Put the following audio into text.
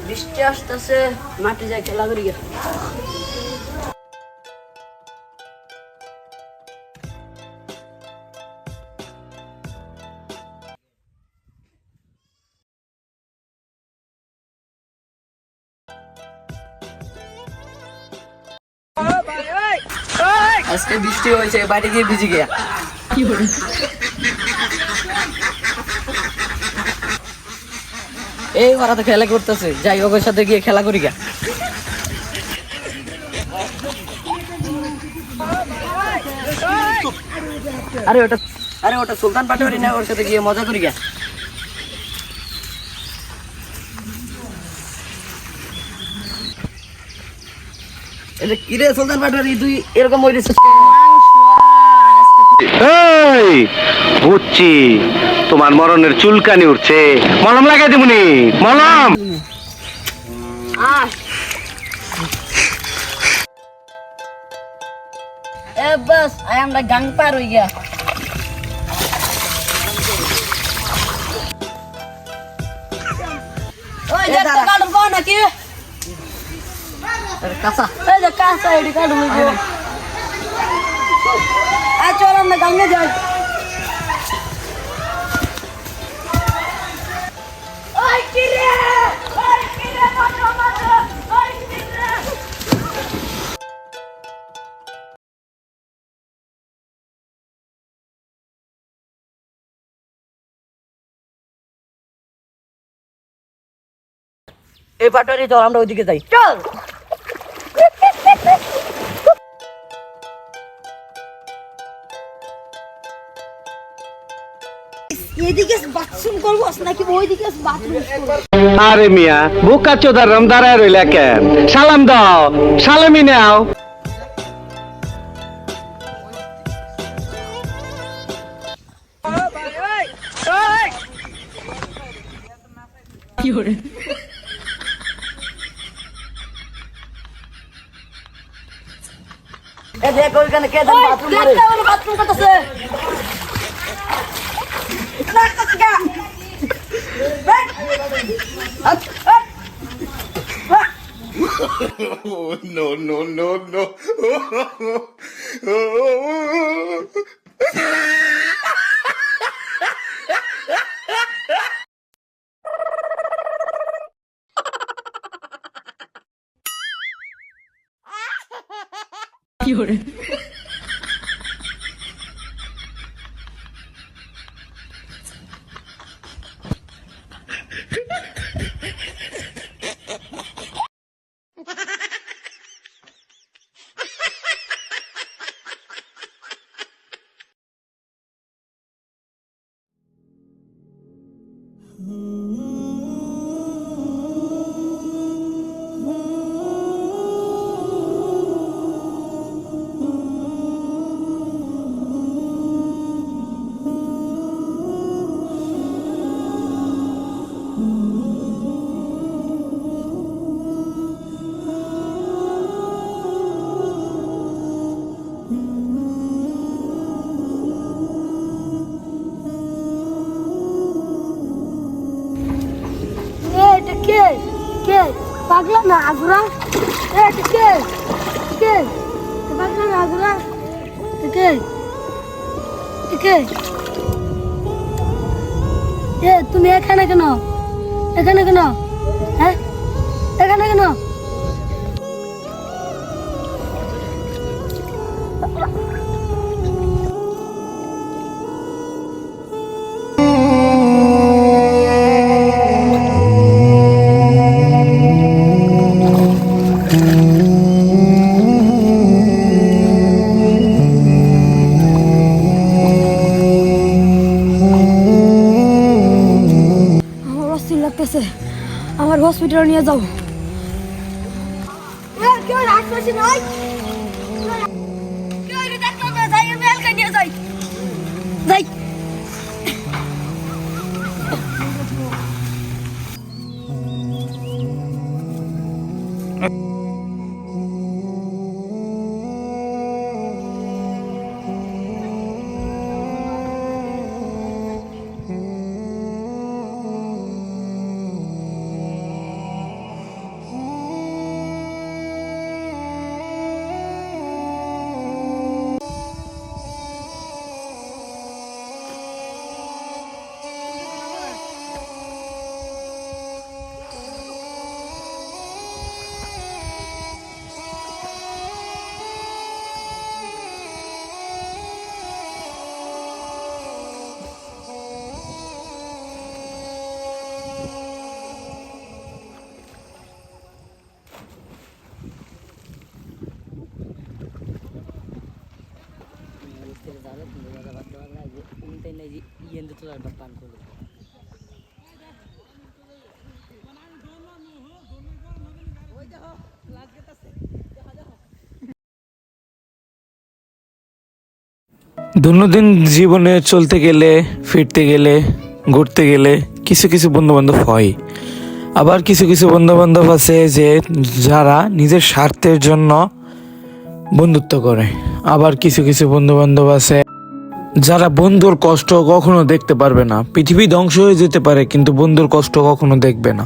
বৃষ্টি আসতেছে, মাঠে যাই খেলা করি গে। আজকে বৃষ্টি হয়েছে, বাইরে গিয়ে ভিজে গিয়া কি হল। এই ওরা তো খেলা করতেছে, যাই ওদের সাথে গিয়ে খেলা করি গা। আরে ওটা সুলতান পাটোয়ারি না, ওর সাথে গিয়ে মজা করি গা। কিরে সুলতান পাটোয়ারি, তুই এরকম বুঝছি, তোমার মরণের চুলকানি উঠছে, মলম লাগাই দেবনি। মলম বাস আমরা গাং পার হই গিয়া। ওই যে কাটুন কো নাকি কাঁচা, এই যে কাঁচা এডি কাটুন হই। আয় চল আমরা গাঙ্গে যাই। ওই কিরে মাথা মাথা, ওই কিরে। এই পাটোয়ারি চল আমরা ওইদিকে যাই, চল। এদিকে বাথরুম করবো নাকি ওইদিকে বাথরুম করবো? আরে মিয়া, বোকা চোদার রম দাঁড়ায় রইলা কেন? সালাম দাও, সালামি নাও। কি করে এ দেখ ওইখানে কে বাথরুম করে, বাথরুম করতেছে। No, no, no, no. কি করে পাগলা না আগুরা, পাগলা না আগুরা, তুমি এখানে কেন? এখানে কেন? হ্যাঁ এখানে কেন? আমার হসপিটালে নিয়ে যাও। কেউ রাখছি নয়, কেউ দেখতে যাই, মেলকে নিয়ে যাই যাই। দৈনন্দিন জীবনে চলতে গেলে, ফিরতে গেলে, ঘুরতে গেলে কিছু কিছু বন্ধু বান্ধব হয়। আবার কিছু কিছু বন্ধু বান্ধব আছে যে যারা নিজের স্বার্থের জন্য বন্ধুত্ব করে। আবার কিছু কিছু বন্ধু বান্ধব আছে যারা বন্ধুর কষ্ট কখনো দেখতে পারবে না। পৃথিবী ধ্বংস হয়ে যেতে পারে কিন্তু বন্ধুর কষ্ট কখনো দেখবে না।